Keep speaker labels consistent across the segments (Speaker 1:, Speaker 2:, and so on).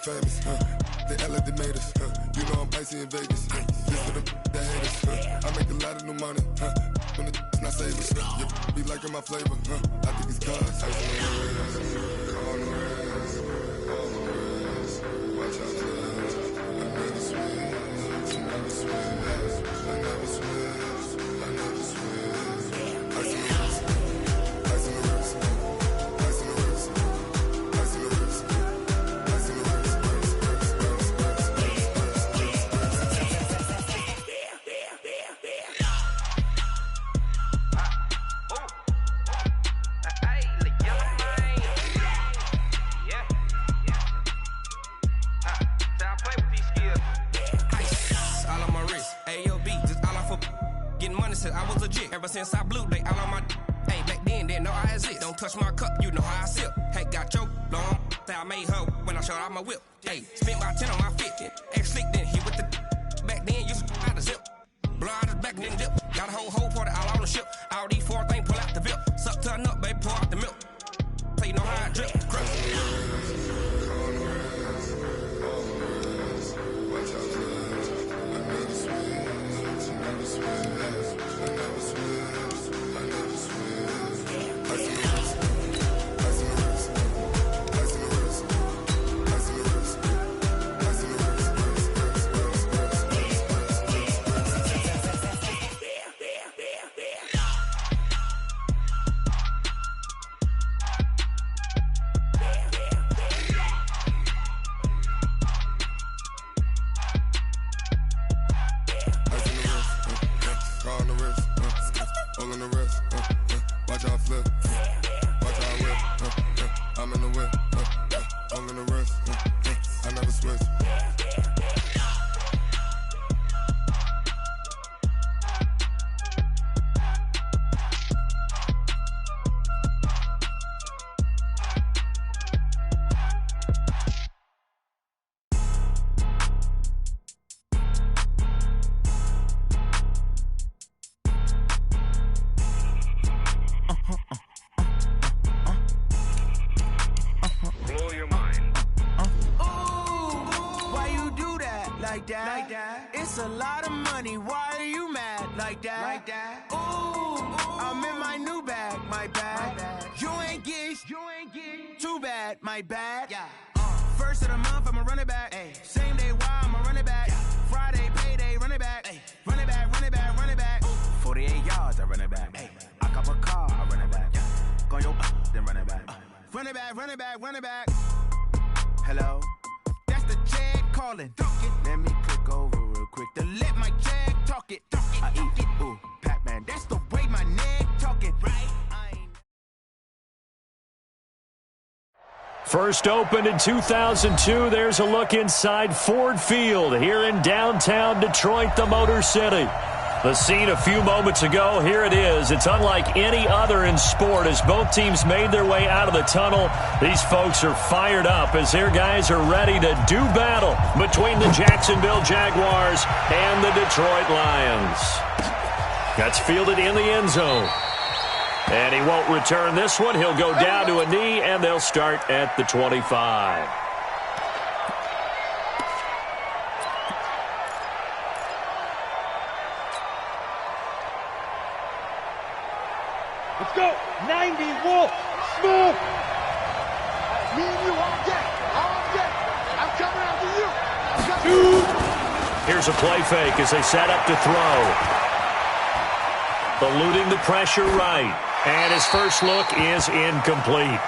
Speaker 1: famous, they act like they made us, you know I'm icy in Vegas, this for the haters, I make a lot of new money, when the not savers, yeah, be liking my flavor, I think it's cause, ice on the wrist, on the wrist, on the wrist, watch out for I never switch, I never switch, I never switch, I never switch, ice on the wrist, ice on the wrist, ice on the wrist, ice on the wrist, ice on the wrist.
Speaker 2: I was legit ever since I blew they all on my hey back then didn't know I exist. Don't touch my cup, you know how I sip. Hey, got your long that I made her when I showed out my whip. Hey, spent about 10 on my fit. Ex slick then hit with the back then used to out the zip. Blow out his back then dip. Got a whole party all on the ship. All these four things pull out the VIP. Suck turn up, baby, pour out the milk. Play know how I drip. Crush.
Speaker 1: Watch out for I never switch, I never switch.
Speaker 3: It's a lot of money, why are you mad like that? Ooh, I'm in my new bag, my bad. You ain't getting too bad, my bad. First of the month, I'ma run it back. Same day, why I'ma run it back. Friday, payday, run it back. Run it back, run it back, run it back. 48 yards, I run it back. I cop a car, I run it back. Go yo, then run it back. Run it back, run it back, run it back. Hello? That's the Jag calling. Let me click over real quick to let my Jag talk it. I eat it, ooh, Pac-Man. That's the way my neck talking, right?
Speaker 4: First opened in 2002, there's a look inside Ford Field here in downtown Detroit, the Motor City. The scene a few moments ago, here it is. It's unlike any other in sport as both teams made their way out of the tunnel. These folks are fired up as their guys are ready to do battle between the Jacksonville Jaguars and the Detroit Lions. That's fielded in the end zone. And he won't return this one. He'll go down to a knee, and they'll start at the 25.
Speaker 5: Let's go. 90, Wolf. Smooth. Me and you on deck. On deck. I'm coming after you. I'm coming.
Speaker 4: Here's a play fake as they set up to throw. Eluding the pressure right. And his first look is incomplete.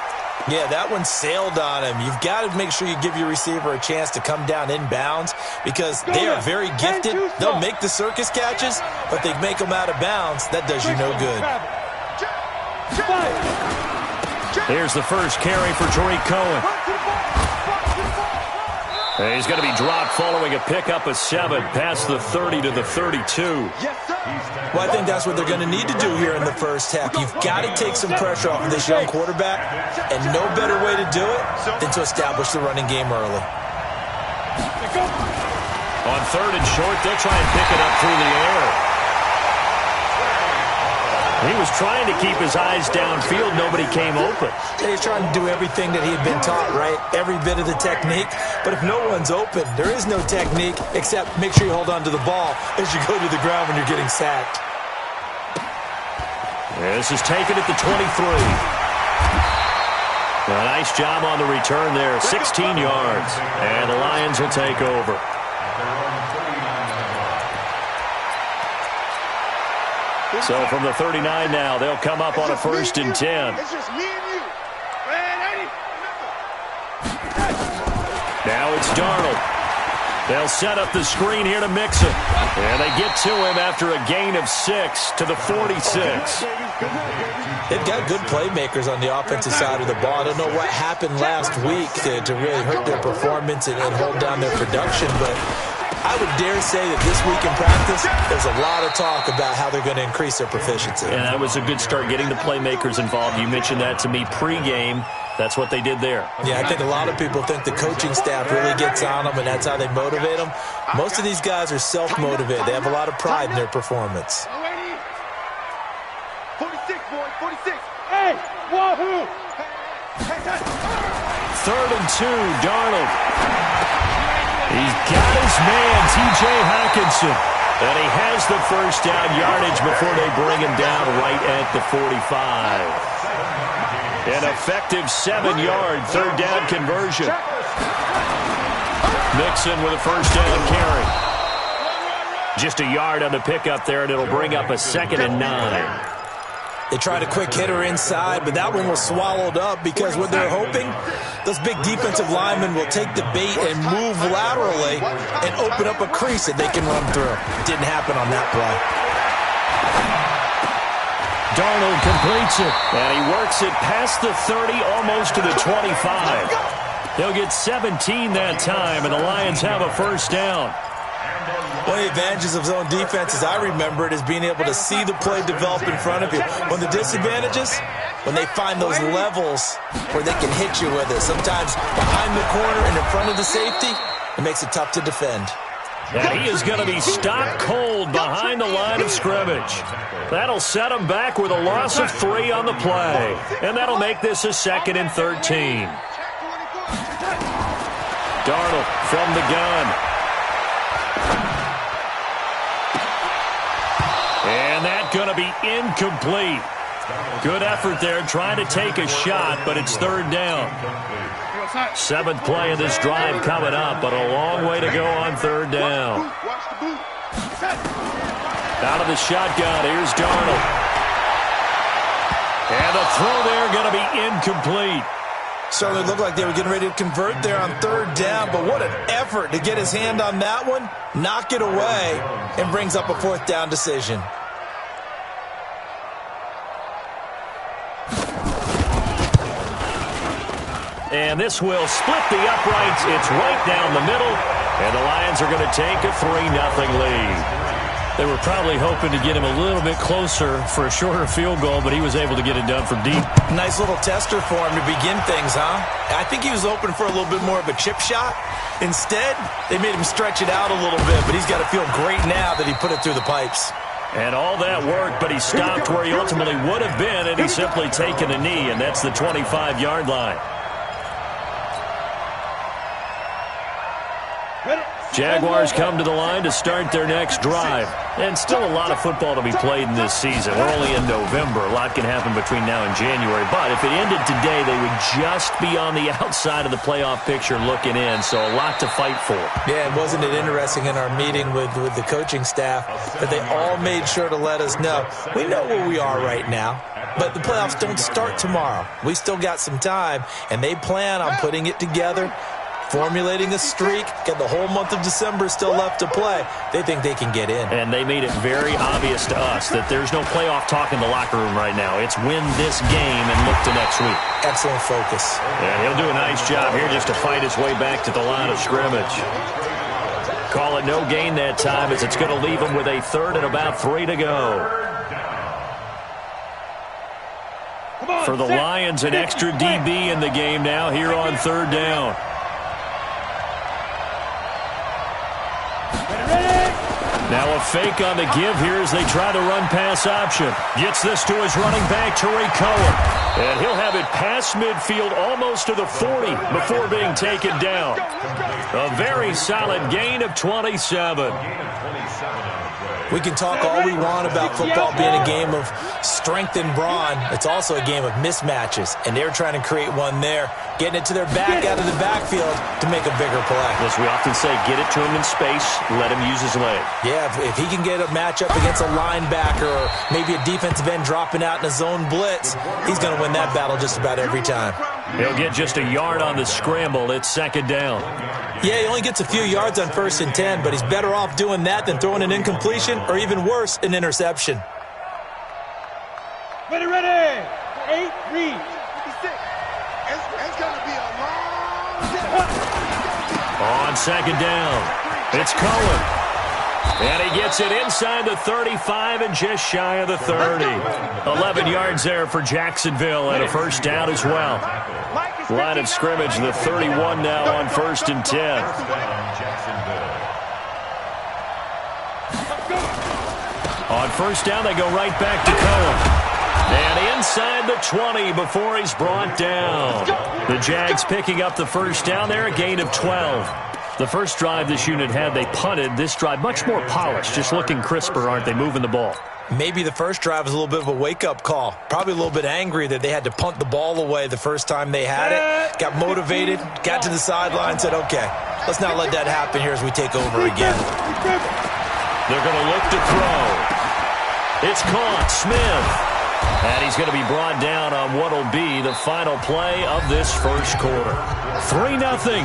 Speaker 6: Yeah, that one sailed on him. You've got to make sure you give your receiver a chance to come down inbounds because they are very gifted. They'll make the circus catches, but they make them out of bounds. That does you no good.
Speaker 4: Here's the first carry for Tariq Cohen. He's going to be dropped following a pickup of 7 past the 30 to the 32.
Speaker 6: Well, I think that's what they're going to need to do here in the first half. You've got to take some pressure off of this young quarterback, and no better way to do it than to establish the running game early.
Speaker 4: On 3rd and short, they'll try and pick it up through the air. He was trying to keep his eyes downfield. Nobody came open.
Speaker 6: He's trying to do everything that he had been taught, right? Every bit of the technique. But if no one's open, there is no technique except make sure you hold on to the ball as you go to the ground when you're getting sacked.
Speaker 4: This is taken at the 23. A nice job on the return there. 16 yards. And the Lions will take over. So from the 39 now, they'll come up on a 1st and 10.
Speaker 5: It's just me and you.
Speaker 4: Now it's Darnold. They'll set up the screen here to Mixon. And they get to him after a gain of 6 to the 46.
Speaker 6: They've got good playmakers on the offensive side of the ball. I don't know what happened last week to really hurt their performance and hold down their production, but I would dare say that this week in practice, there's a lot of talk about how they're going to increase their proficiency.
Speaker 4: And that was a good start, getting the playmakers involved. You mentioned that to me pregame. That's what they did there.
Speaker 6: Yeah, I think a lot of people think the coaching staff really gets on them, and that's how they motivate them. Most of these guys are self-motivated. They have a lot of pride in their performance.
Speaker 5: 46, boy, 46. Hey, wahoo!
Speaker 4: 3rd and 2, Darnold. He's got his man, T.J. Hockenson. And he has the first down yardage before they bring him down right at the 45. An effective 7-yard 3rd down conversion. Mixon with a first down carry. Just a yard on the pickup there, and it'll bring up a 2nd and 9.
Speaker 6: They tried a quick hitter inside, but that one was swallowed up because what they're hoping, those big defensive linemen will take the bait and move laterally and open up a crease that they can run through. Didn't happen on that play.
Speaker 4: Darnold completes it, and he works it past the 30, almost to the 25. He'll get 17 that time, and the Lions have a first down.
Speaker 6: One of the advantages of zone defense, as I remember it, is being able to see the play develop in front of you. One of the disadvantages, when they find those levels where they can hit you with it, sometimes behind the corner and in front of the safety, it makes it tough to defend.
Speaker 4: And he is going to be stopped cold behind the line of scrimmage. That'll set him back with a loss of 3 on the play. And that'll make this a 2nd and 13. Darnold from the gun. And that's going to be incomplete. Good effort there, trying to take a shot, but it's 3rd down. 7th play of this drive coming up, but a long way to go on 3rd down. Out of the shotgun, here's Darnold. And the throw there going to be incomplete.
Speaker 6: Certainly looked like they were getting ready to convert there on 3rd down, but what an effort to get his hand on that one, knock it away, and brings up a 4th down decision.
Speaker 4: And this will split the uprights. It's right down the middle, and the Lions are going to take a 3-0 lead. They were probably hoping to get him a little bit closer for a shorter field goal, but he was able to get it done from deep.
Speaker 6: Nice little tester for him to begin things, huh? I think he was open for a little bit more of a chip shot. Instead, they made him stretch it out a little bit, but he's got to feel great now that he put it through the pipes.
Speaker 4: And all that work, but he stopped where he ultimately would have been, and he's simply taken a knee, and that's the 25-yard line. Jaguars come to the line to start their next drive. And still a lot of football to be played in this season. We're only in November. A lot can happen between now and January. But if it ended today, they would just be on the outside of the playoff picture looking in. So a lot to fight for.
Speaker 6: Yeah, and wasn't it interesting in our meeting with the coaching staff that they all made sure to let us know, we know where we are right now, but the playoffs don't start tomorrow. We still got some time, and they plan on putting it together, formulating a streak, got the whole month of December still left to play. They think they can get in.
Speaker 4: And they made it very obvious to us that there's no playoff talk in the locker room right now. It's win this game and look to next week.
Speaker 6: Excellent focus.
Speaker 4: And he'll do a nice job here just to fight his way back to the line of scrimmage. Call it no gain that time, as it's going to leave him with a 3rd and about 3 to go. For the Lions, an extra DB in the game now here on 3rd down. Now a fake on the give here as they try to run pass option. Gets this to his running back, Tariq Cohen. And he'll have it past midfield almost to the 40 before being taken down. A very solid gain of 27.
Speaker 6: We can talk all we want about football being a game of strength and brawn. It's also a game of mismatches, and they're trying to create one there, getting it to their back out of the backfield to make a bigger play.
Speaker 4: As we often say, get it to him in space, let him use his leg.
Speaker 6: Yeah, if he can get a matchup against a linebacker or maybe a defensive end dropping out in a zone blitz, he's going to win that battle just about every time.
Speaker 4: He'll get just a yard on the scramble. It's second down.
Speaker 6: Yeah, he only gets a few yards on 1st and 10, but he's better off doing that than throwing an incompletion or even worse, an interception.
Speaker 5: Ready. 8 reads. 56. It's going to be a long...
Speaker 4: On second down, it's Cohen. And he gets it inside the 35 and just shy of the 30. 11 yards there for Jacksonville and a first down as well. Line of scrimmage, the 31 now on 1st and 10. On first down, they go right back to Cohen. And inside the 20 before he's brought down. The Jags picking up the first down there, a gain of 12. The first drive this unit had, they punted. This drive, much more polished, just looking crisper, aren't they, moving the ball?
Speaker 6: Maybe the first drive was a little bit of a wake-up call. Probably a little bit angry that they had to punt the ball away the first time they had it. Got motivated, got to the sideline, said, okay, let's not let that happen here as we take over again.
Speaker 4: They're going to look to throw. It's caught, Smith. And he's going to be brought down on what will be the final play of this first quarter. 3-0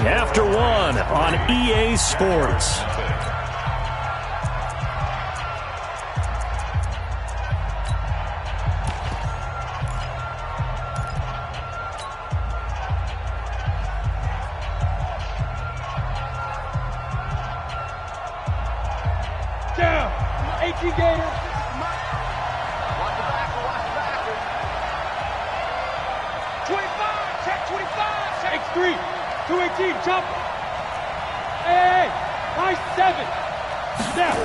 Speaker 4: after 1 on EA Sports.
Speaker 5: Down. 18 Gators. 3, 218, jump. Hey, nice 7. Snap.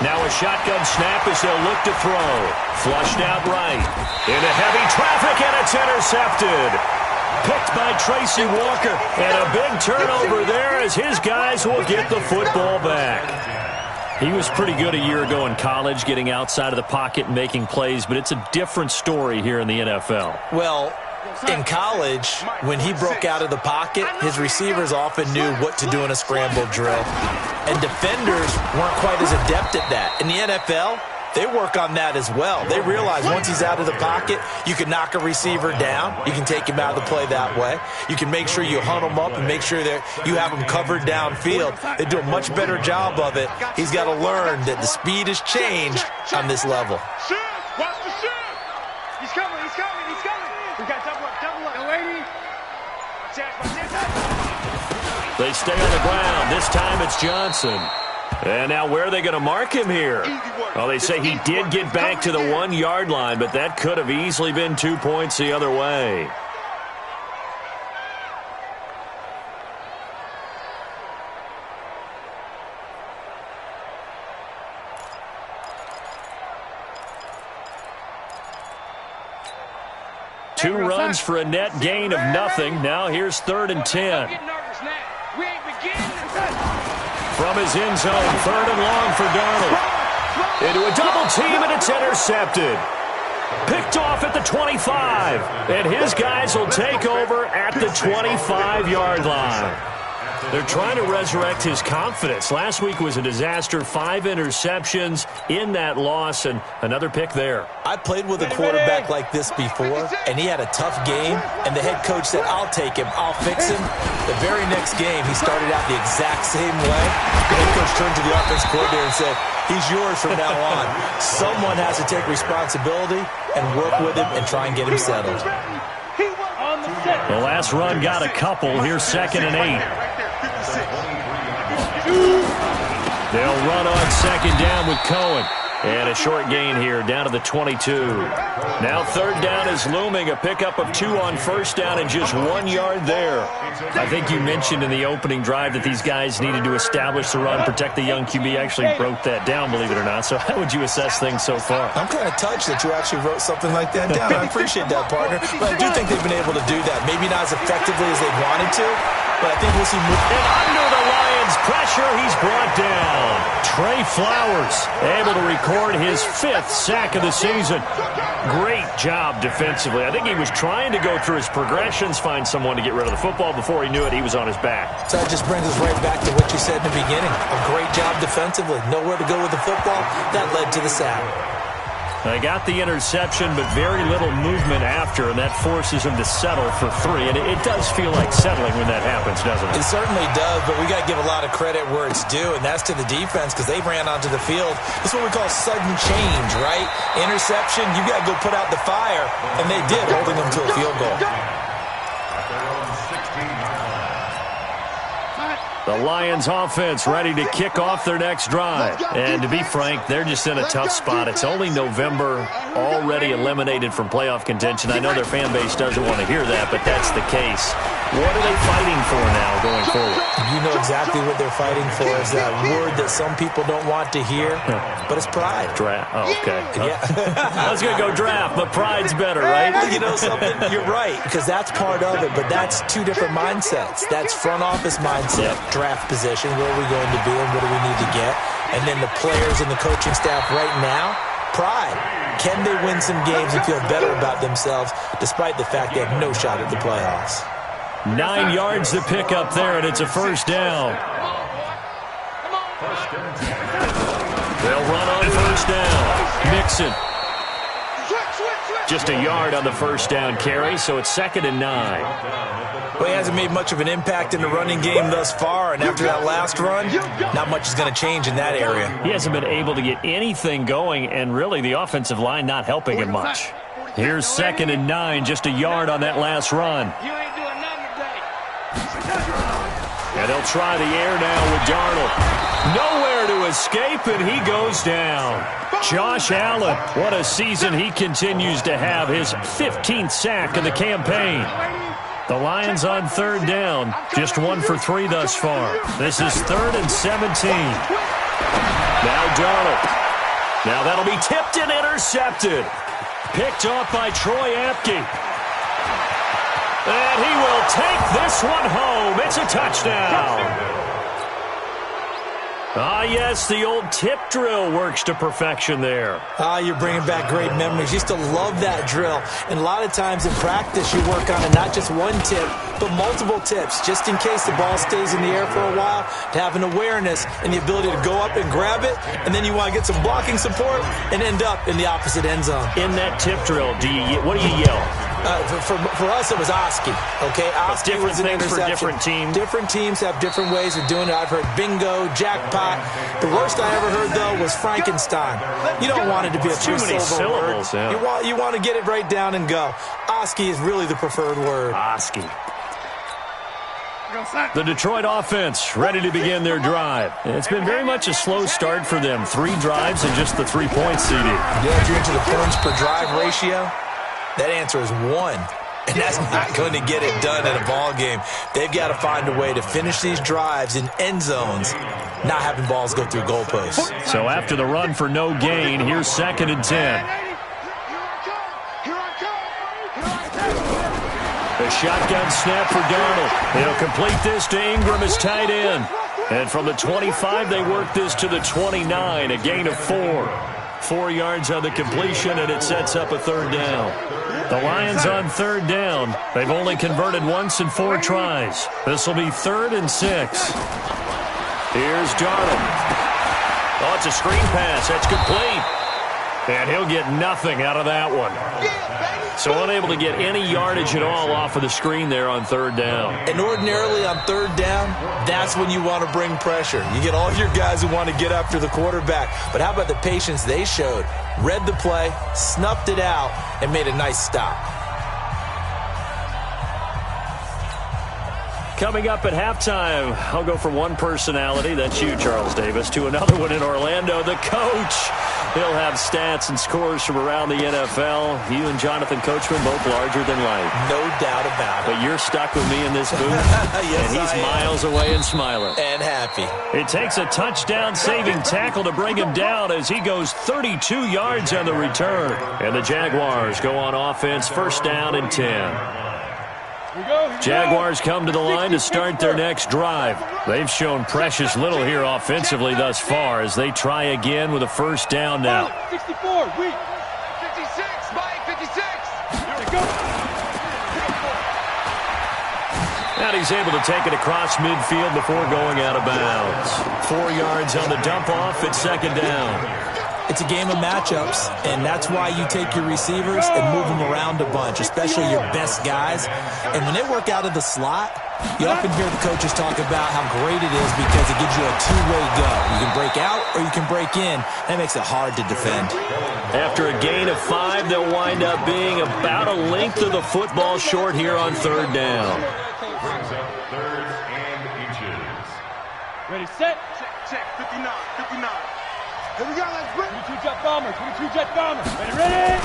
Speaker 4: Now a shotgun snap as they'll look to throw. Flushed out right. Into heavy traffic, and it's intercepted. Picked by Tracy Walker. And a big turnover there as his guys will get the football back. He was pretty good a year ago in college, getting outside of the pocket and making plays, but it's a different story here in the NFL.
Speaker 6: Well, in college, when he broke out of the pocket, his receivers often knew what to do in a scramble drill. And defenders weren't quite as adept at that. In the NFL, they work on that as well. They realize once he's out of the pocket, you can knock a receiver down. You can take him out of the play that way. You can make sure you hunt him up and make sure that you have him covered downfield. They do a much better job of it. He's got to learn that the speed has changed on this level.
Speaker 5: Watch the shoot. He's coming. We got double up. No waiting.
Speaker 4: They stay on the ground. This time it's Johnson. And now where are they going to mark him here? Well, they say he did get back to the 1-yard line, but that could have easily been 2 points the other way. Two runs for a net gain of nothing. Now here's 3rd and 10. From his end zone, 3rd and long for Darnold. Into a double team, and it's intercepted. Picked off at the 25. And his guys will take over at the 25-yard line. They're trying to resurrect his confidence. Last week was a disaster. 5 interceptions in that loss, and another pick there.
Speaker 6: I played with a quarterback like this before, and he had a tough game, and the head coach said, I'll take him, I'll fix him. The very next game, he started out the exact same way. The head coach turned to the offense coordinator and said, he's yours from now on. Someone has to take responsibility and work with him and try and get him settled.
Speaker 4: The last run got a couple. Here's 2nd and 8. They'll run on 2nd down with Cohen. And a short gain here, down to the 22. Now third down is looming, a pickup of 2 on first down and just 1 yard there. I think you mentioned in the opening drive that these guys needed to establish the run, protect the young QB. Actually broke that down, believe it or not. So how would you assess things so far?
Speaker 6: I'm kind of touched that you actually wrote something like that down. I appreciate that, partner. But I do think they've been able to do that. Maybe not as effectively as they wanted to, but I think we'll see more.
Speaker 4: And under the Lions' pressure, he's brought down. Trey Flowers able to record his 5th sack of the season. Great job defensively. I think he was trying to go through his progressions, find someone to get rid of the football. Before he knew it, he was on his back.
Speaker 6: So that just brings us right back to what you said in the beginning. A great job defensively. Nowhere to go with the football. That led to the sack.
Speaker 4: They got the interception, but very little movement after, and that forces him to settle for 3. And it does feel like settling when that happens, doesn't it?
Speaker 6: It certainly does, but we got to give a lot of credit where it's due, and that's to the defense because they ran onto the field. This is what we call sudden change, right? Interception, you got to go put out the fire, and they did, holding them to a field goal.
Speaker 4: The Lions offense ready to kick off their next drive. And to be frank, they're just in a tough spot. It's only November, already eliminated from playoff contention. I know their fan base doesn't want to hear that, but that's the case. What are they fighting for now going forward?
Speaker 6: You know exactly what they're fighting for. Is that word that some people don't want to hear, but it's pride.
Speaker 4: Draft. Oh, okay.
Speaker 6: Yeah.
Speaker 4: I was going to go draft, but pride's better, right?
Speaker 6: You know something? You're right, because that's part of it, but that's 2 different mindsets. That's front office mindset, draft position, where are we going to be and what do we need to get? And then the players and the coaching staff right now, pride. Can they win some games and feel better about themselves despite the fact they have no shot at the playoffs?
Speaker 4: 9 yards to pick up there, and it's a first down. They'll run on first down. Mixon. Just a yard on the first down carry, so it's 2nd and 9.
Speaker 6: Well, he hasn't made much of an impact in the running game thus far, and after that last run, not much is going to change in that area.
Speaker 4: He hasn't been able to get anything going, and really the offensive line not helping him much. Here's 2nd and 9, just a yard on that last run. And they'll try the air now with Darnold. Nowhere to escape, and he goes down. Josh Allen, what a season he continues to have, his 15th sack of the campaign. The Lions on 3rd down, just 1 for 3 thus far. This is 3rd and 17. Now Darnold. Now that'll be tipped and intercepted. Picked off by Troy Apke. And he will take this one home. It's a touchdown. Ah, yes, the old tip drill works to perfection there.
Speaker 6: Ah, you're bringing back great memories. Used to love that drill. And a lot of times in practice, you work on it, not just one tip, but multiple tips, just in case the ball stays in the air for a while, to have an awareness and the ability to go up and grab it, and then you want to get some blocking support and end up in the opposite end zone.
Speaker 4: In that tip drill, what do you yell?
Speaker 6: For us, it was Oski. Okay, Oski was an interception.
Speaker 4: For different teams.
Speaker 6: Different teams have different ways of doing it. I've heard bingo, jackpot. The worst I ever heard, though, was Frankenstein. You don't want it to be a
Speaker 4: too many syllables.
Speaker 6: Yeah. You want to get it right down and go. Oski is really the preferred word.
Speaker 4: Oski. The Detroit offense ready to begin their drive. It's been very much a slow start for them. 3 drives and just the 3 points, CD.
Speaker 6: Yeah, if you're into the points per drive ratio, that answer is 1. And that's not going to get it done in a ball game. They've got to find a way to finish these drives in end zones, not having balls go through goalposts.
Speaker 4: So after the run for no gain, here's 2nd and 10. The shotgun snap for Darnold. He'll complete this to Ingram as tight end. And from the 25, they work this to the 29, a gain of 4. 4 yards on the completion, and it sets up a 3rd down. The Lions on 3rd down. They've only converted once in 4 tries. This will be 3rd and 6. Here's Darnold. Oh, it's a screen pass. That's complete. And he'll get nothing out of that one. So unable to get any yardage at all off of the screen there on 3rd down.
Speaker 6: And ordinarily on 3rd down, that's when you want to bring pressure. You get all your guys who want to get after the quarterback. But how about the patience they showed? Read the play, snuffed it out, and made a nice stop.
Speaker 4: Coming up at halftime, I'll go from one personality, that's you, Charles Davis, to another one in Orlando, the coach. He'll have stats and scores from around the NFL. You and Jonathan Coachman, both larger than life.
Speaker 6: No doubt about it.
Speaker 4: But you're stuck with me in this booth,
Speaker 6: yes,
Speaker 4: and he's miles away and smiling.
Speaker 6: And happy.
Speaker 4: It takes a touchdown-saving tackle to bring him down as he goes 32 yards on the return. And the Jaguars go on offense, first down and 10. Jaguars come to the line to start their next drive. They've shown precious little here offensively thus far as they try again with a first down now.
Speaker 5: 64, weak.
Speaker 3: 56, Mike, 56.
Speaker 4: And he's able to take it across midfield before going out of bounds. 4 yards on the dump-off at second down.
Speaker 6: It's a game of matchups, and that's why you take your receivers and move them around a bunch, especially your best guys. And when they work out of the slot, you often hear the coaches talk about how great it is because it gives you a two-way go. You can break out or you can break in. That makes it hard to defend.
Speaker 4: After a gain of 5, they'll wind up being about a length of the football short here on third down.
Speaker 5: Ready, set.
Speaker 3: Check, 59, 59.
Speaker 5: Here we go, let's bring 22 jet bombers, 22 jet bombers. Ready?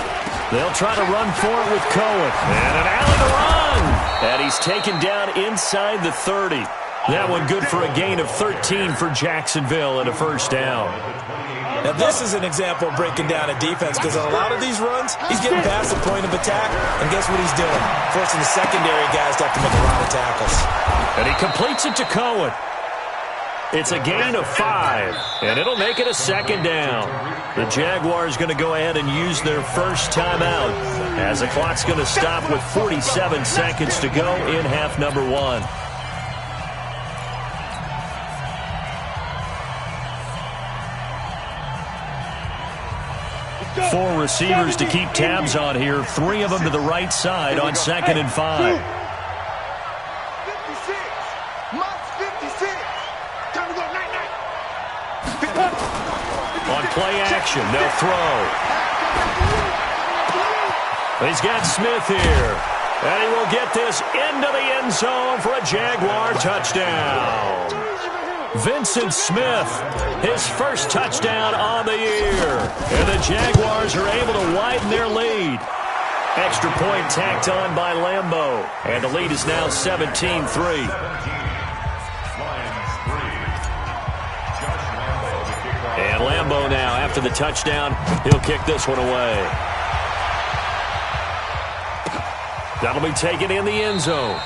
Speaker 4: They'll try to run for it with Cohen. And an alley to run. And he's taken down inside the 30. That one good for a gain of 13 for Jacksonville and a first down.
Speaker 6: Now, this is an example of breaking down a defense because on a lot of these runs, he's getting past the point of attack, and guess what he's doing? Forcing the secondary guys to have to make a lot of tackles.
Speaker 4: And he completes it to Cohen. It's a gain of 5, and it'll make it a second down. The Jaguars going to go ahead and use their first timeout as the clock's going to stop with 47 seconds to go in half number 1. Four receivers to keep tabs on here. 3 of them to the right side on 2nd and 5.
Speaker 3: 56. Mott's 56. Time to go, night.
Speaker 4: On play action, they'll throw. He's got Smith here. And he will get this into the end zone for a Jaguar touchdown. Vincent Smith, his first touchdown on the year. And the Jaguars are able to widen their lead. Extra point tacked on by Lambeau. And the lead is now 17-3. And Lambeau now, after the touchdown, he'll kick this one away. That'll be taken in the end zone.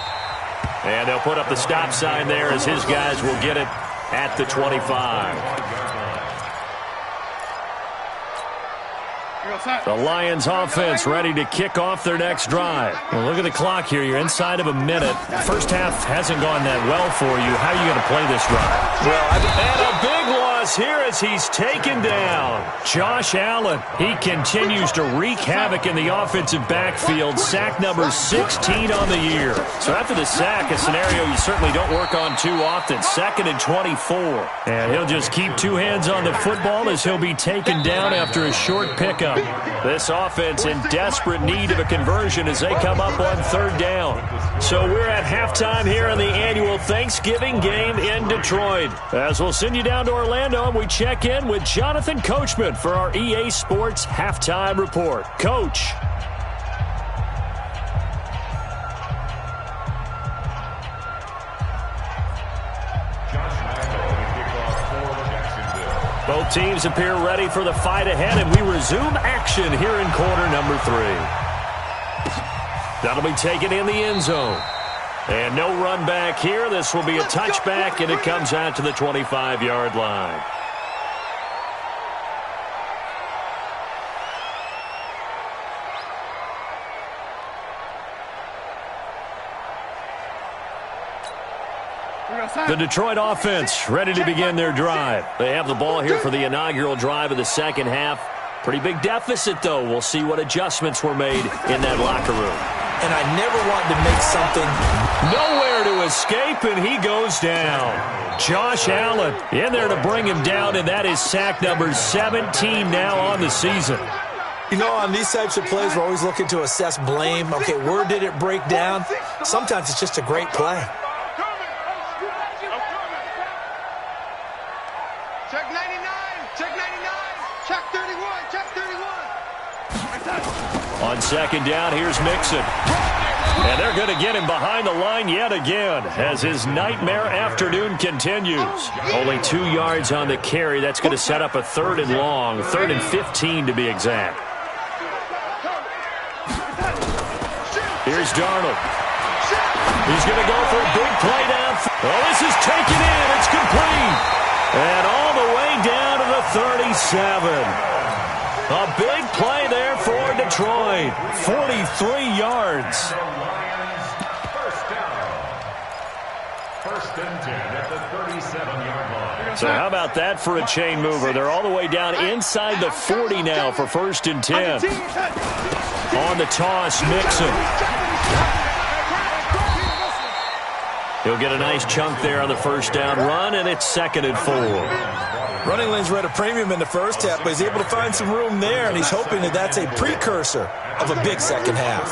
Speaker 4: And they'll put up the stop sign there as his guys will get it at the 25. The Lions offense ready to kick off their next drive. Well, look at the clock here. You're inside of a minute. First half hasn't gone that well for you. How are you going to play this drive? Well, and a big loss here as he's taken down. Josh Allen, he continues to wreak havoc in the offensive backfield. Sack number 16 on the year. So after the sack, a scenario you certainly don't work on too often. 2nd and 24. And he'll just keep 2 hands on the football as he'll be taken down after a short pickup. This offense in desperate need of a conversion as they come up on third down. So we're at halftime here in the annual Thanksgiving game in Detroit. As we'll send you down to Orlando and we check in with Jonathan Coachman for our EA Sports Halftime Report. Coach. Both teams appear ready for the fight ahead, and we resume action here in quarter number 3. That'll be taken in the end zone. And no run back here. This will be a touchback, and it comes out to the 25-yard line. The Detroit offense ready to begin their drive. They have the ball here for the inaugural drive of the second half. Pretty big deficit, though. We'll see what adjustments were made in that locker room.
Speaker 6: And I never wanted to make something.
Speaker 4: Nowhere to escape, and he goes down. Josh Allen in there to bring him down, and that is sack number 17 now on the season.
Speaker 6: You know, on these types of plays, we're always looking to assess blame. Okay, where did it break down? Sometimes it's just a great play.
Speaker 5: Check 99. Check 99. Check 31. Check 31.
Speaker 4: On second down, here's Mixon. And they're going to get him behind the line yet again as his nightmare afternoon continues. Only 2 yards on the carry. That's going to set up a 3rd and long, 3rd and 15 to be exact. Here's Darnold. He's going to go for a big play down. Oh, this is taken in. It's complete. And all the way down to the 37. A big play there for Detroit. 43 yards.
Speaker 7: First and 10 at the 37-yard line.
Speaker 4: So how about that for a chain mover? They're all the way down inside the 40 now for 1st and 10. On the toss, Mixon. He'll get a nice chunk there on the 1st down run, and it's 2nd and 4.
Speaker 6: Running lanes were at a premium in the first half, but he's able to find some room there, and he's hoping that that's a precursor of a big second half.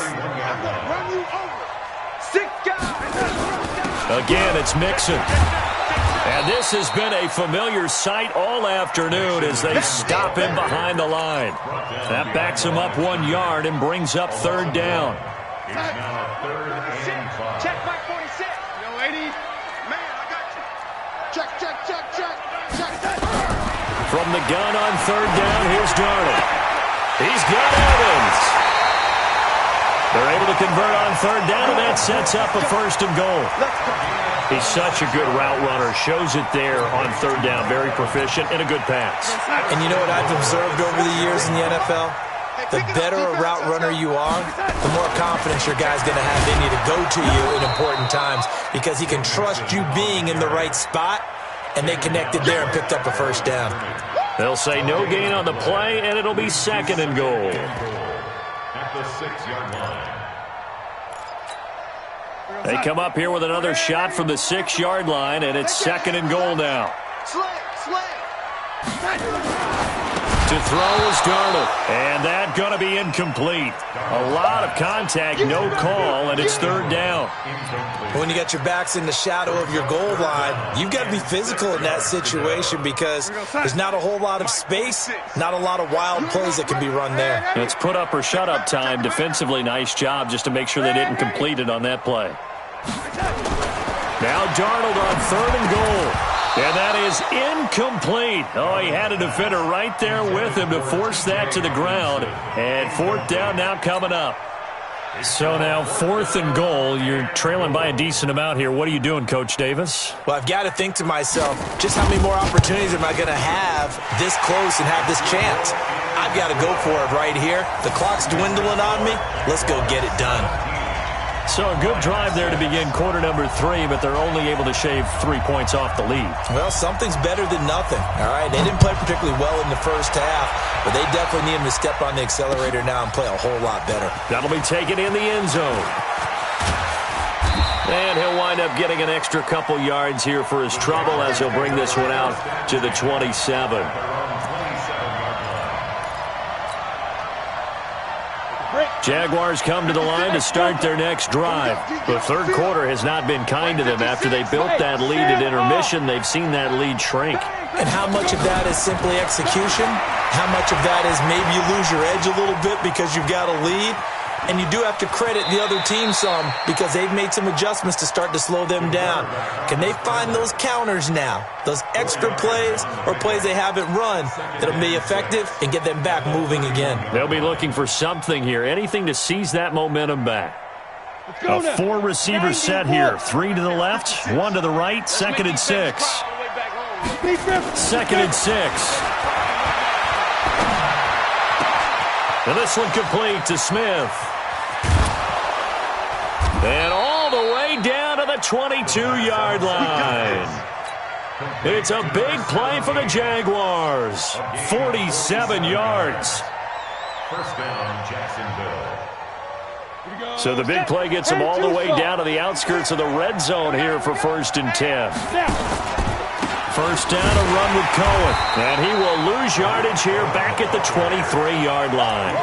Speaker 4: Again, it's Mixon. And this has been a familiar sight all afternoon as they stop him behind the line. That backs him up 1 yard and brings up 3rd down.
Speaker 7: It's now 3rd and 5.
Speaker 5: Check my 46. Yo, 80. Man, I got you. Check, check, check, check. Check.
Speaker 4: From the gun on 3rd down, here's Darnold. He's got Evans. They're able to convert on 3rd down, and that sets up a 1st and goal. He's such a good route runner. Shows it there on 3rd down. Very proficient and a good pass.
Speaker 6: And you know what I've observed over the years in the NFL? The better a route runner you are, the more confidence your guy's going to have in you to go to you in important times because he can trust you being in the right spot, and they connected there and picked up a 1st down.
Speaker 4: They'll say no gain on the play, and it'll be 2nd and goal.
Speaker 7: At the 6-yard line.
Speaker 4: They come up here with another shot from the 6-yard line, and it's 2nd and goal now. To throw is Darnold, and that's going to be incomplete. A lot of contact, no call, and it's 3rd down.
Speaker 6: When you got your backs in the shadow of your goal line, you've got to be physical in that situation because there's not a whole lot of space, not a lot of wild plays that can be run there.
Speaker 4: It's put up or shut up time. Defensively, nice job just to make sure they didn't complete it on that play. Now Darnold on 3rd and goal. And that is incomplete. Oh, he had a defender right there with him to force that to the ground. And 4th down now coming up. So now 4th and goal. You're trailing by a decent amount here. What are you doing, Coach Davis?
Speaker 6: Well, I've got to think to myself, just how many more opportunities am I going to have this close and have this chance? I've got to go for it right here. The clock's dwindling on me. Let's go get it done.
Speaker 4: So a good drive there to begin quarter number 3, but they're only able to shave 3 points off the lead.
Speaker 6: Well, something's better than nothing, all right? They didn't play particularly well in the first half, but they definitely need him to step on the accelerator now and play a whole lot better.
Speaker 4: That'll be taken in the end zone. And he'll wind up getting an extra couple yards here for his trouble as he'll bring this one out to the 27. Jaguars come to the line to start their next drive. The 3rd quarter has not been kind to them. After they built that lead at intermission, they've seen that lead shrink.
Speaker 6: And how much of that is simply execution? How much of that is maybe you lose your edge a little bit because you've got a lead? And you do have to credit the other team some because they've made some adjustments to start to slow them down. Can they find those counters now, those extra plays or plays they haven't run that'll be effective and get them back moving again?
Speaker 4: They'll be looking for something here, anything to seize that momentum back. A 4-receiver set here, 3 to the left, 1 to the right, 2nd and 6. 2nd and 6. And this one complete to Smith. And all the way down to the 22-yard line. It's a big play for the Jaguars. 47 yards.
Speaker 7: First down, Jacksonville.
Speaker 4: So the big play gets them all the way down to the outskirts of the red zone here for 1st and 10. First down, a run with Cohen. And he will lose yardage here back at the 23-yard line.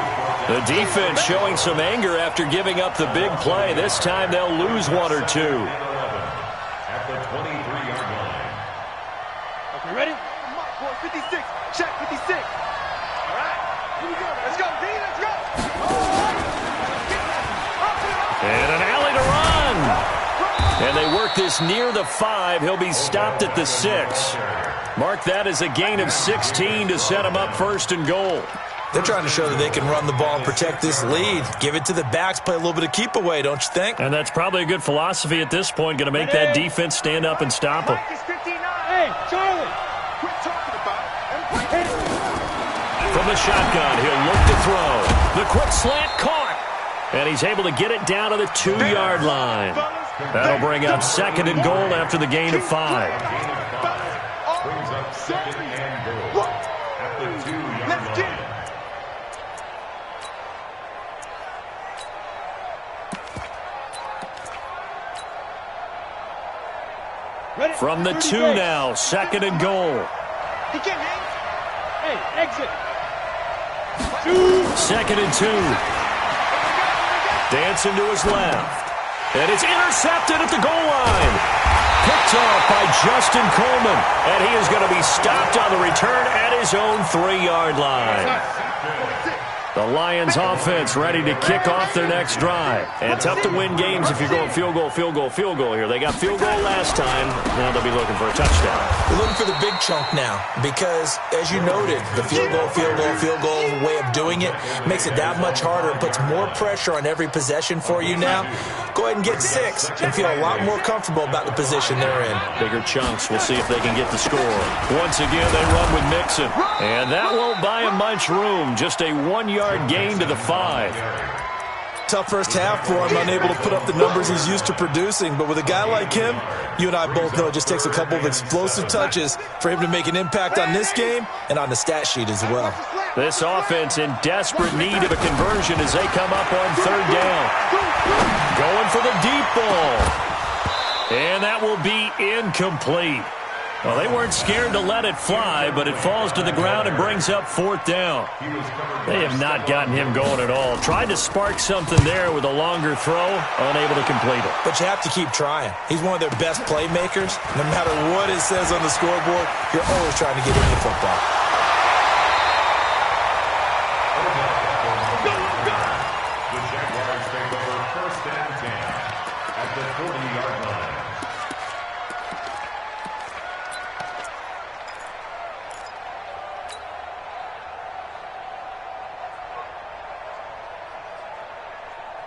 Speaker 4: The defense showing some anger after giving up the big play. This time they'll lose 1 or 2.
Speaker 7: At the 23-yard line.
Speaker 5: Okay, ready? boys. 56. Check 56. All right. Here we go. Let's go, D. Let's go.
Speaker 4: And an alley to run. And they work this near the 5. He'll be stopped at the 6. Mark that as a gain of 16 to set him up 1st and goal.
Speaker 6: They're trying to show that they can run the ball and protect this lead. Give it to the backs, play a little bit of keep away, don't you think?
Speaker 4: And that's probably a good philosophy at this point. Going to make that defense stand up and stop them.
Speaker 5: Hey, Charlie. Quit talking about it.
Speaker 4: From the shotgun, he'll look to throw. The quick slant caught. And he's able to get it down to the 2-yard line. That'll bring up 2nd and goal after the gain of 5.
Speaker 7: Brings up 2nd and goal at the 2-yard line.
Speaker 4: From the 2 now, 2nd and goal.
Speaker 5: He can't hang. Hey, exit.
Speaker 4: 2nd and 2. Dancing to his left. And it's intercepted at the goal line. Picked off by Justin Coleman. And he is going to be stopped on the return at his own 3-yard line. The Lions offense ready to kick off their next drive. And tough to win games if you're going field goal, field goal, field goal here. They got field goal last time. Now they'll be looking for a touchdown.
Speaker 6: They're looking for the big chunk now because, as you noted, the field goal way of doing it makes it that much harder and puts more pressure on every possession for you now. Go ahead and get 6 and feel a lot more comfortable about the position they're in.
Speaker 4: Bigger chunks. We'll see if they can get the score. Once again, they run with Mixon. And that won't buy him much room. Just a 1-yard gain to the 5.
Speaker 6: Tough first half for him, unable to put up the numbers he's used to producing. But with a guy like him, you and I both know it just takes a couple of explosive touches for him to make an impact on this game and on the stat sheet as well.
Speaker 4: This offense in desperate need of a conversion as they come up on 3rd down. Going for the deep ball. And that will be incomplete. Well, they weren't scared to let it fly, but it falls to the ground and brings up 4th down. They have not gotten him going at all. Tried to spark something there with a longer throw, unable to complete it.
Speaker 6: But you have to keep trying. He's one of their best playmakers. No matter what it says on the scoreboard, you're always trying to get into football.
Speaker 7: The Jaguars take over 1st and 10 at the 40-yard line.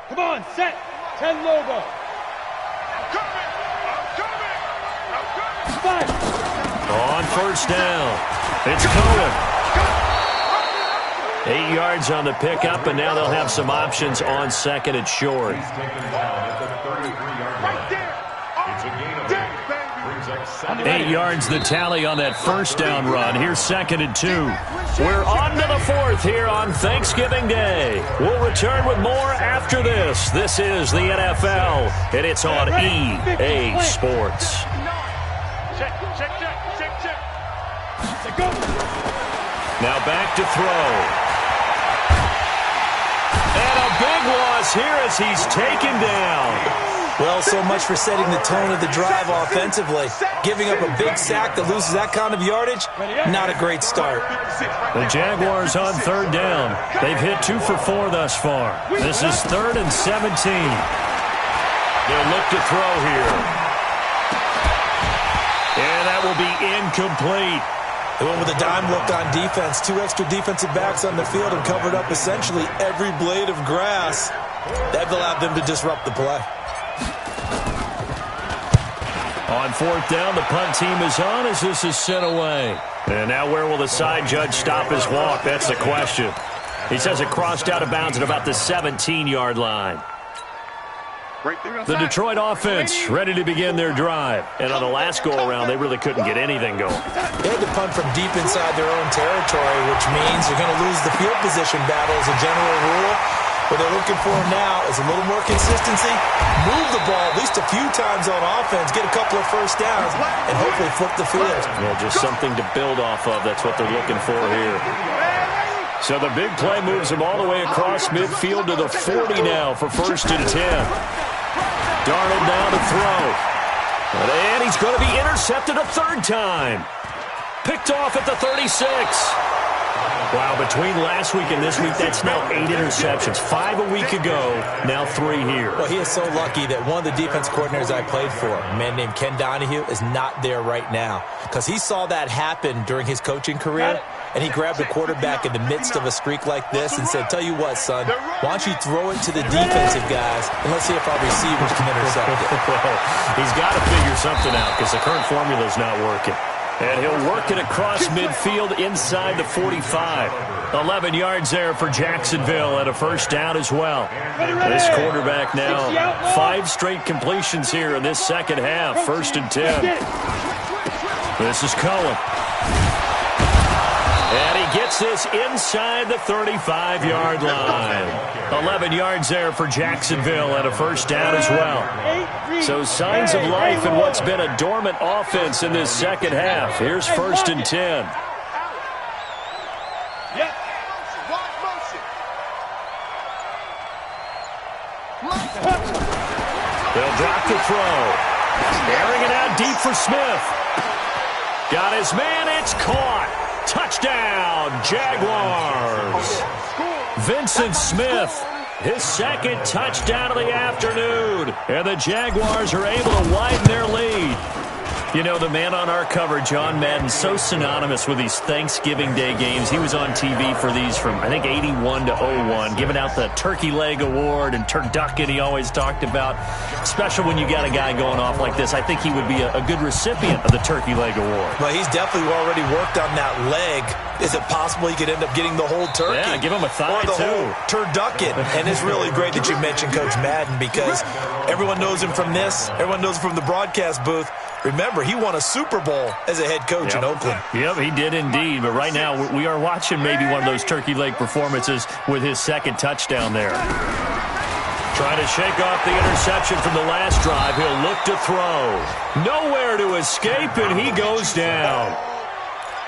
Speaker 5: Come on, set. 10 logo. I'm coming.
Speaker 4: On 1st down, it's Cohen. 8 yards on the pickup, and now they'll have some options on 2nd and short.
Speaker 7: He's taken down at the 33-yard line. It's a gain of 8. Brings up 2nd.
Speaker 4: 8 yards the tally on that 1st down run. Here's 2nd and 2. We're on to the 4th here on Thanksgiving Day. We'll return with more after this. This is the NFL, and it's on EA Sports.
Speaker 5: Check. Go.
Speaker 4: Now back to throw. And a big loss here as he's taken down.
Speaker 6: Well, so much for setting the tone of the drive offensively. Giving up a big sack that loses that kind of yardage, not a great start.
Speaker 4: The Jaguars on 3rd down. They've hit 2 for 4 thus far. This is 3rd and 17. They'll look to throw here. And that will be incomplete.
Speaker 6: They went with a dime look on defense. 2 extra defensive backs on the field and covered up essentially every blade of grass. That allowed them to disrupt the play.
Speaker 4: On 4th down, the punt team is on as this is sent away. And now where will the side judge stop his walk? That's the question. He says it crossed out of bounds at about the 17-yard line. The Detroit offense ready to begin their drive. And on the last go-around, they really couldn't get anything going.
Speaker 6: They had to punt from deep inside their own territory, which means they're going to lose the field position battle as a general rule. What they're looking for now is a little more consistency, move the ball at least a few times on offense, get a couple of 1st downs, and hopefully flip the field.
Speaker 4: Well, just something to build off of. That's what they're looking for here. So the big play moves them all the way across midfield to the 40 now for 1st and 10. Darnold now to throw. And he's going to be intercepted a 3rd time. picked off at the 36. Wow, between last week and this week, that's now 8 interceptions. 5 a week ago, now 3 here.
Speaker 6: Well, he is so lucky that one of the defense coordinators I played for, a man named Ken Donahue, is not there right now because he saw that happen during his coaching career, and he grabbed a quarterback in the midst of a streak like this and said, tell you what, son, why don't you throw it to the defensive guys, and let's see if our receivers can intercept it.
Speaker 4: He's got to figure something out because the current formula is not working. And he'll work it across midfield inside the 45. 11 yards there for Jacksonville and a first down as well. This quarterback now 5 straight completions here in this second half. 1st and 10. This is Cohen. And he gets this inside the 35-yard line. 11 yards there for Jacksonville and a first down as well. So signs of life in what's been a dormant offense in this second half. Here's 1st and 10. They'll drop the throw. Airing it out deep for Smith. Got his man. It's caught. Touchdown, Jaguars. Vincent Smith, his 2nd touchdown of the afternoon. And the Jaguars are able to widen their lead. You know, the man on our cover, John Madden, so synonymous with these Thanksgiving Day games. He was on TV for these from, I think, 81 to 01, giving out the Turkey Leg Award and turducken he always talked about. Special when you got a guy going off like this. I think he would be a good recipient of the Turkey Leg Award.
Speaker 6: Well, he's definitely already worked on that leg. Is it possible he could end up getting the whole turkey?
Speaker 4: Yeah, give him a thigh,
Speaker 6: or the whole turducken. And it's really great that you mentioned Coach Madden because everyone knows him from this. Everyone knows him from the broadcast booth. Remember, he won a Super Bowl as a head coach in Oakland.
Speaker 4: Yep, he did indeed. But right now, we are watching maybe one of those turkey leg performances with his 2nd touchdown there. Trying to shake off the interception from the last drive. He'll look to throw. Nowhere to escape, and he goes down.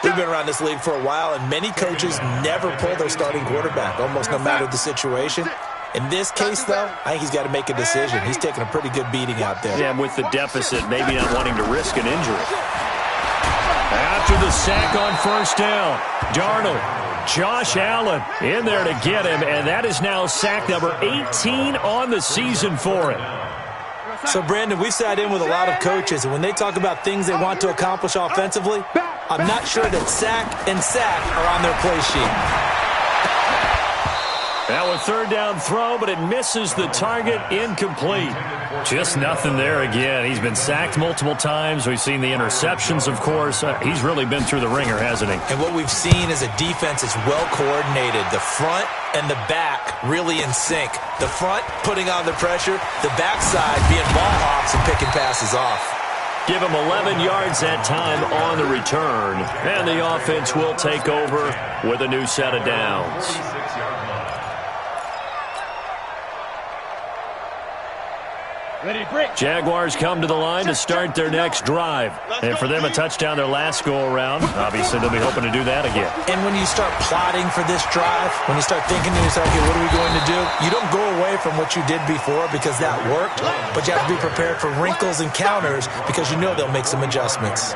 Speaker 6: We've been around this league for a while, and many coaches never pull their starting quarterback, almost no matter the situation. In this case, though, I think he's got to make a decision. He's taking a pretty good beating out there.
Speaker 4: Yeah, with the deficit, maybe not wanting to risk an injury. After the sack on 1st down, Darnold, Josh Allen in there to get him, and that is now sack number 18 on the season for him.
Speaker 6: So, Brandon, we sat in with a lot of coaches, and when they talk about things they want to accomplish offensively, I'm not sure that sack and sack are on their play sheet.
Speaker 4: Now a 3rd down throw, but it misses the target, incomplete. Just nothing there again. He's been sacked multiple times. We've seen the interceptions, of course. He's really been through the ringer, hasn't he?
Speaker 6: And what we've seen is a defense that's well coordinated. The front and the back really in sync. The front putting on the pressure, the backside being ball hawks and picking passes off.
Speaker 4: Give him 11 yards that time on the return. And the offense will take over with a new set of downs. Jaguars come to the line to start their next drive. And for them, a touchdown their last go-around. Obviously, they'll be hoping to do that again.
Speaker 6: And when you start plotting for this drive, when you start thinking to yourself, okay, what are we going to do? You don't go away from what you did before because that worked, but you have to be prepared for wrinkles and counters because you know they'll make some adjustments.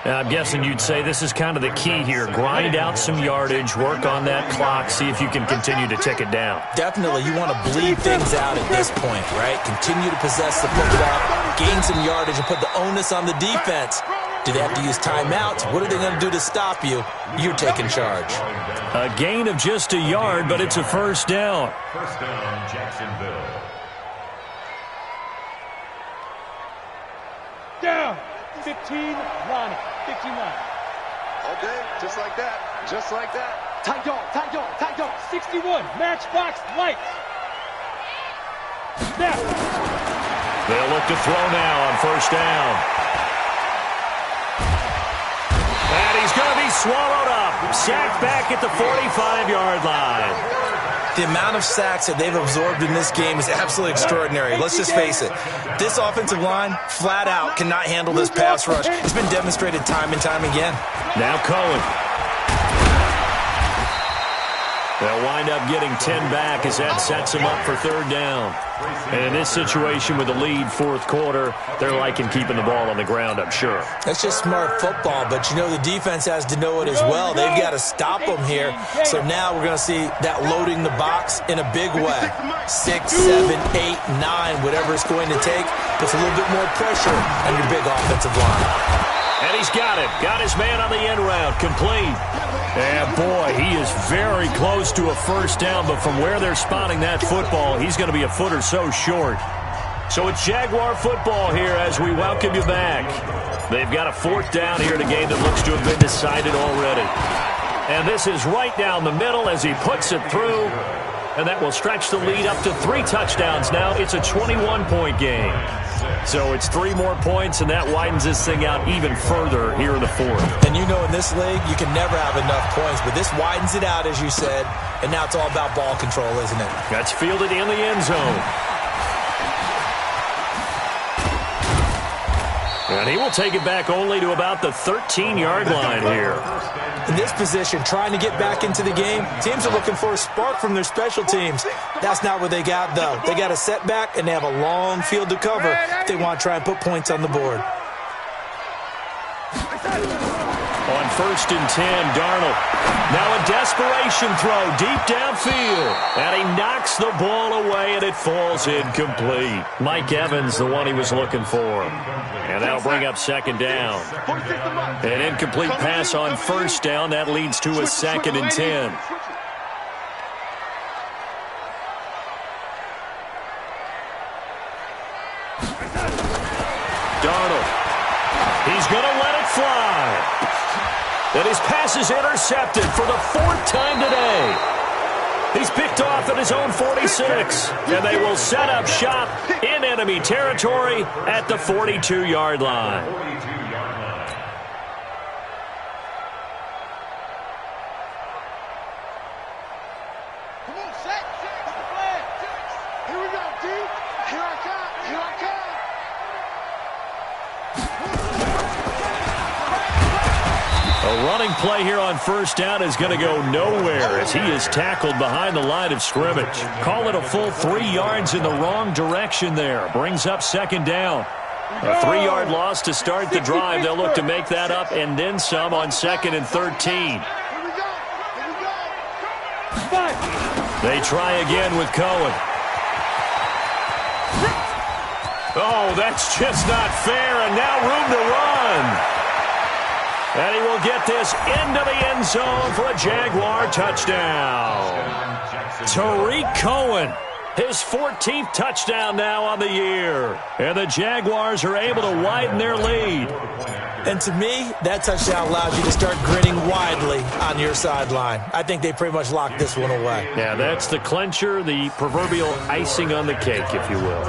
Speaker 4: Now, I'm guessing you'd say this is kind of the key here. Grind out some yardage, work on that clock, see if you can continue to tick it down.
Speaker 6: Definitely. You want to bleed things out at this point, right? Continue to possess the football, gain some yardage, and put the onus on the defense. Do they have to use timeouts? What are they going to do to stop you? You're taking charge.
Speaker 4: A gain of just a yard, but it's a 1st down.
Speaker 7: 1st down, Jacksonville.
Speaker 5: Down. 15, Ronnie. 15 line.
Speaker 8: Okay, just like that. Just like that.
Speaker 5: Tight dog, tight dog, tight dog. 61, matchbox, lights. Snap.
Speaker 4: They'll look to throw now on 1st down. And he's going to be swallowed up. Sacked back at the 45-yard line.
Speaker 6: The amount of sacks that they've absorbed in this game is absolutely extraordinary. Let's just face it. This offensive line, flat out, cannot handle this pass rush. It's been demonstrated time and time again.
Speaker 4: Now Cohen. They'll wind up getting 10 back as that sets them up for third down. And in this situation with the lead fourth quarter, they're liking keeping the ball on the ground, I'm sure.
Speaker 6: That's just smart football, but you know the defense has to know it as well. They've got to stop them here. So now we're going to see that loading the box in a big way. 6, 7, 8, 9, whatever it's going to take, puts a little bit more pressure on your big offensive line.
Speaker 4: And he's got it. Got his man on the end route. Complete. And, boy, he is very close to a first down, but from where they're spotting that football, he's going to be a foot or so short. So it's Jaguar football here as we welcome you back. They've got a fourth down here in a game that looks to have been decided already. And this is right down the middle as he puts it through. And that will stretch the lead up to 3 touchdowns now. It's a 21-point game. So it's 3 more points, and that widens this thing out even further here in the fourth.
Speaker 6: And you know in this league, you can never have enough points, but this widens it out, as you said, and now it's all about ball control, isn't it?
Speaker 4: That's fielded in the end zone. And he will take it back only to about the 13-yard line here.
Speaker 6: In this position, trying to get back into the game, teams are looking for a spark from their special teams. That's not what they got, though. They got a setback, and they have a long field to cover if they want to try and put points on the board.
Speaker 4: On 1st and 10, Darnold. Now a desperation throw deep downfield. And he knocks the ball away, and it falls incomplete. Mike Evans, the one he was looking for. And that'll bring up second down. An incomplete pass on first down. That leads to a 2nd and 10. Darnold. He's going to let it fly. And his pass is intercepted for the 4th time today. He's picked off at his own 46. And they will set up shop in enemy territory at the 42-yard line.
Speaker 5: Come on, set. Here we go, D. Here I come. Here I come.
Speaker 4: A running play here on first down is going to go nowhere as he is tackled behind the line of scrimmage. Call it a full 3 yards in the wrong direction there. Brings up second down. A 3-yard loss to start the drive. They'll look to make that up and then some on 2nd and 13. They try again with Cohen. Oh, that's just not fair, and now room to run. And he will get this into the end zone for a Jaguar touchdown. Tariq Cohen, his 14th touchdown now on the year. And the Jaguars are able to widen their lead.
Speaker 6: And to me, that touchdown allows you to start grinning widely on your sideline. I think they pretty much locked this one away.
Speaker 4: Yeah, that's the clincher, the proverbial icing on the cake, if you will.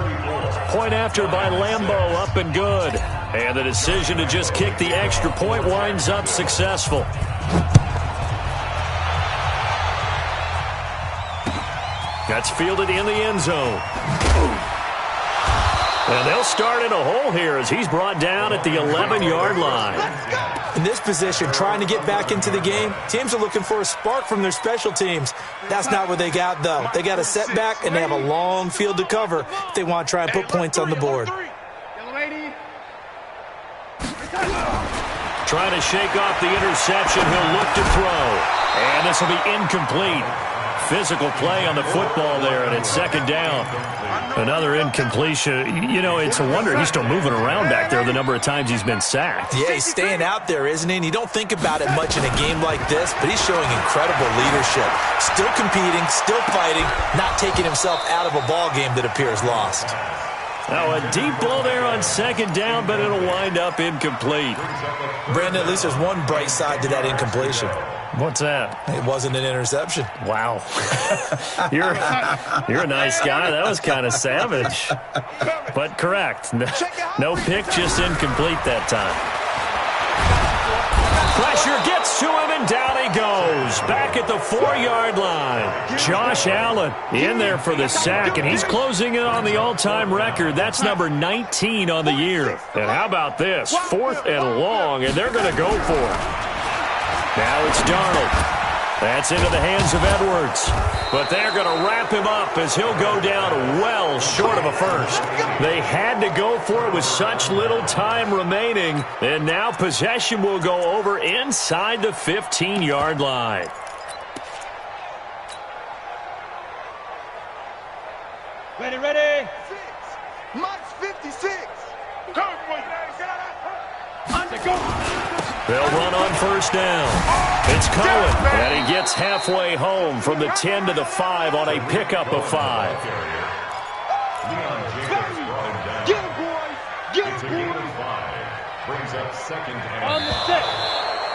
Speaker 4: Point after by Lambeau, up and good. And the decision to just kick the extra point winds up successful. That's fielded in the end zone. And they'll start in a hole here as he's brought down at the 11-yard line.
Speaker 6: In this position, trying to get back into the game, teams are looking for a spark from their special teams. That's not what they got, though. They got a setback, and they have a long field to cover if they want to try and put points on the board.
Speaker 4: Trying to shake off the interception. He'll look to throw. And this will be incomplete. Physical play on the football there, and it's second down. Another incompletion. You know, it's a wonder he's still moving around back there the number of times he's been sacked.
Speaker 6: Yeah, he's staying out there, isn't he? And you don't think about it much in a game like this, but he's showing incredible leadership. Still competing, still fighting, not taking himself out of a ball game that appears lost.
Speaker 4: Now a deep ball there on second down, but it'll wind up incomplete.
Speaker 6: Brandon, at least there's one bright side to that incompletion.
Speaker 4: What's that?
Speaker 6: It wasn't an interception.
Speaker 4: Wow. You're a nice guy. That was kind of savage. But correct. No pick, just incomplete that time. Pressure gets to him, and down he goes. Back at the 4-yard line. Josh Allen in there for the sack, and he's closing in on the all-time record. That's number 19 on the year. And how about this? 4th and long, and they're going to go for it. Now it's Darnold. That's into the hands of Edwards. But they're going to wrap him up as he'll go down well short of a first. They had to go for it with such little time remaining. And now possession will go over inside the 15-yard line.
Speaker 5: Ready, ready.
Speaker 3: 6. Mike's 56.
Speaker 4: They'll run on first down. It's Cohen, and he gets halfway home from the 10 to the 5 on a pickup of 5.
Speaker 5: Get him, boys. Get him, boys.
Speaker 7: Brings up second and
Speaker 5: On the set.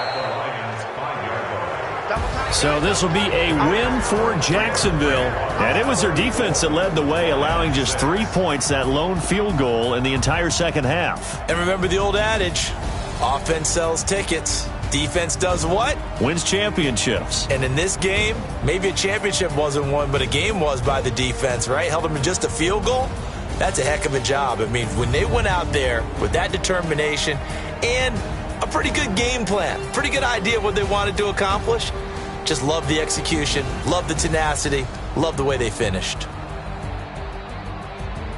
Speaker 7: at the Lions' 5-yard line.
Speaker 4: So this will be a win for Jacksonville. And it was their defense that led the way, allowing just 3 points, that lone field goal in the entire second half.
Speaker 6: And remember the old adage, offense sells tickets. Defense does what?
Speaker 4: Wins championships.
Speaker 6: And in this game, maybe a championship wasn't won, but a game was by the defense, right? Held them to just a field goal. That's a heck of a job. I mean, when they went out there with that determination and a pretty good game plan, pretty good idea of what they wanted to accomplish, just love the execution, love the tenacity, love the way they finished.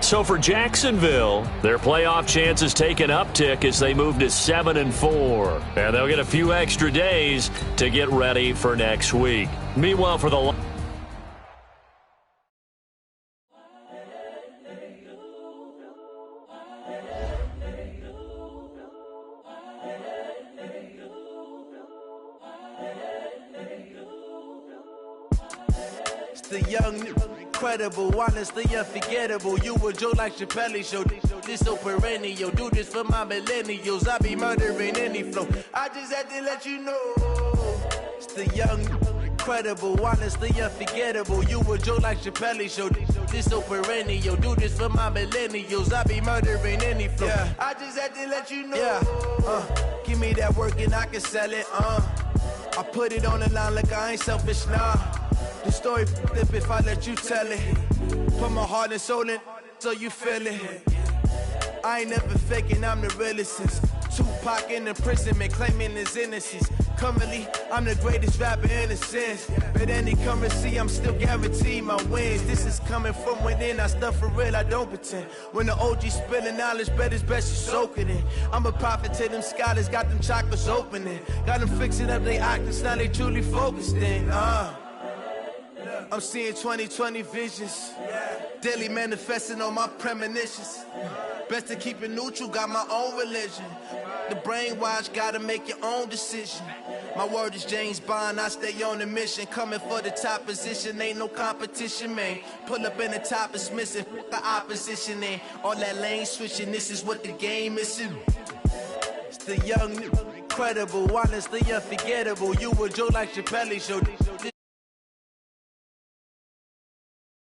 Speaker 4: So for Jacksonville, their playoff chances take an uptick as they move to 7-4. And they'll get a few extra days to get ready for next week. Meanwhile, for the
Speaker 3: The young, incredible, honestly unforgettable. You a Joe like Chappelle show. This so perennial. Do this for my millennials. I be murdering any flow. I just had to let you know. It's the young, incredible, honestly unforgettable. You a Joe like Chappelle show. This so perennial. Do this for my millennials. I be murdering any flow. Yeah. I just had to let you know. Yeah. Give me that work and I can sell it. I put it on the line like I ain't selfish, nah. The story flip if I let you tell it. Put my heart and soul in so you feel it. I ain't never faking, I'm the realest since Tupac in imprisonment, claiming his innocence. Currently, I'm the greatest rapper in a sense. But any currency, I'm still guaranteed my wins. This is coming from within, I stuff for real, I don't pretend. When the OG spilling knowledge, bet it's best you soak it in. I'm a prophet to them scholars, got them chakras opening. Got them fixing up their octaves, now they truly focused in. I'm seeing 2020 visions. Daily manifesting on my premonitions. Best to keep it neutral, got my own religion. The brainwash, gotta make your own decision. My word is James Bond, I stay on the mission. Coming for the top position, ain't no competition, man. Pull up in the top is missing, the opposition in. All that lane switching, this is what the game is. It's the young, incredible, honestly unforgettable. You a Joe like Chappelle show.